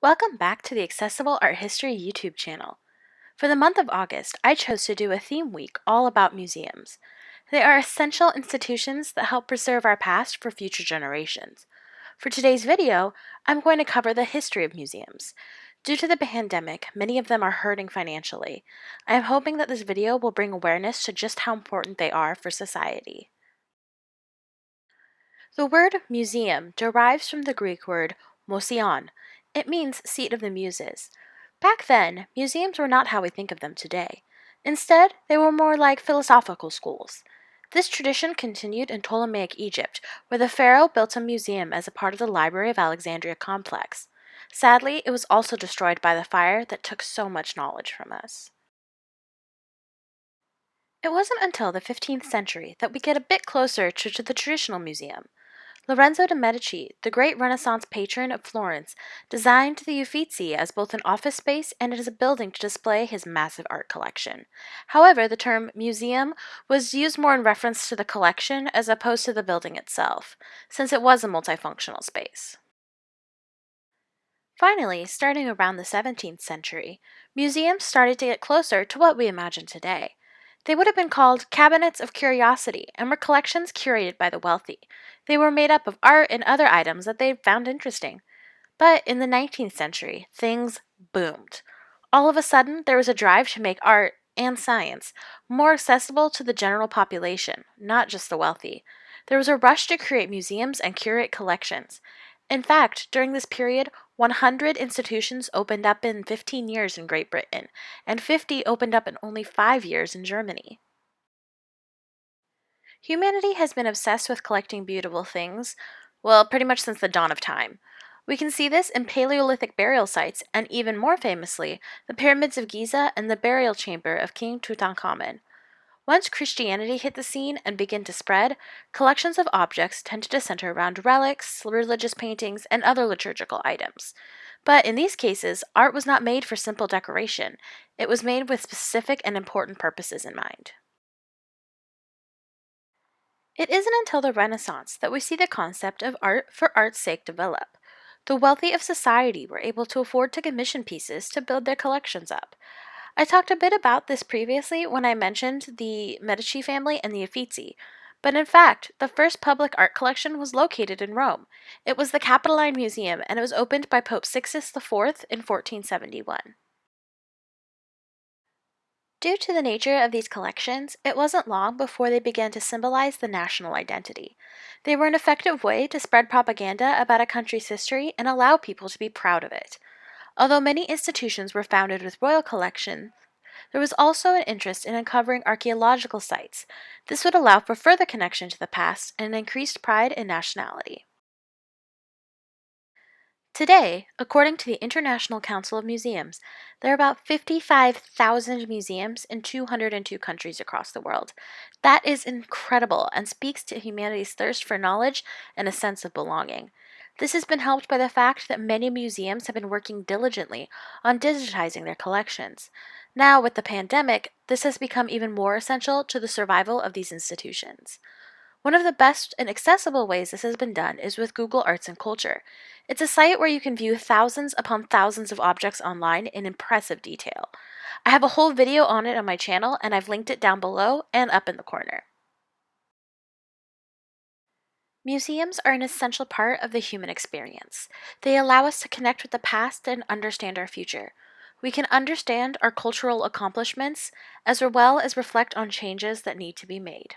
Welcome back to the Accessible Art History YouTube channel. For the month of August, I chose to do a theme week all about museums. They are essential institutions that help preserve our past for future generations. For today's video, I'm going to cover the history of museums. Due to the pandemic, many of them are hurting financially. I am hoping that this video will bring awareness to just how important they are for society. The word museum derives from the Greek word mosion. It means seat of the muses. Back then, museums were not how we think of them today. Instead, they were more like philosophical schools. This tradition continued in Ptolemaic Egypt, where the pharaoh built a museum as a part of the Library of Alexandria complex. Sadly, it was also destroyed by the fire that took so much knowledge from us. It wasn't until the 15th century that we get a bit closer to the traditional museum. Lorenzo de Medici, the great Renaissance patron of Florence, designed the Uffizi as both an office space and as a building to display his massive art collection. However, the term museum was used more in reference to the collection as opposed to the building itself, since it was a multifunctional space. Finally, starting around the 17th century, museums started to get closer to what we imagine today. They would have been called cabinets of curiosity and were collections curated by the wealthy. They were made up of art and other items that they found interesting. But in the 19th century, things boomed. All of a sudden, there was a drive to make art and science more accessible to the general population, not just the wealthy. There was a rush to create museums and curate collections. In fact, during this period, 100 institutions opened up in 15 years in Great Britain, and 50 opened up in only 5 years in Germany. Humanity has been obsessed with collecting beautiful things, well, pretty much since the dawn of time. We can see this in Paleolithic burial sites, and even more famously, the pyramids of Giza and the burial chamber of King Tutankhamun. Once Christianity hit the scene and began to spread, collections of objects tended to center around relics, religious paintings, and other liturgical items. But in these cases, art was not made for simple decoration. It was made with specific and important purposes in mind. It isn't until the Renaissance that we see the concept of art for art's sake develop. The wealthy of society were able to afford to commission pieces to build their collections up. I talked a bit about this previously when I mentioned the Medici family and the Uffizi, but in fact, the first public art collection was located in Rome. It was the Capitoline Museum, and it was opened by Pope Sixtus IV in 1471. Due to the nature of these collections, it wasn't long before they began to symbolize the national identity. They were an effective way to spread propaganda about a country's history and allow people to be proud of it. Although many institutions were founded with royal collections, there was also an interest in uncovering archaeological sites. This would allow for further connection to the past and an increased pride in nationality. Today, according to the International Council of Museums, there are about 55,000 museums in 202 countries across the world. That is incredible and speaks to humanity's thirst for knowledge and a sense of belonging. This has been helped by the fact that many museums have been working diligently on digitizing their collections. Now, with the pandemic, this has become even more essential to the survival of these institutions. One of the best and accessible ways this has been done is with Google Arts and Culture. It's a site where you can view thousands upon thousands of objects online in impressive detail. I have a whole video on it on my channel, and I've linked it down below and up in the corner. Museums are an essential part of the human experience. They allow us to connect with the past and understand our future. We can understand our cultural accomplishments as well as reflect on changes that need to be made.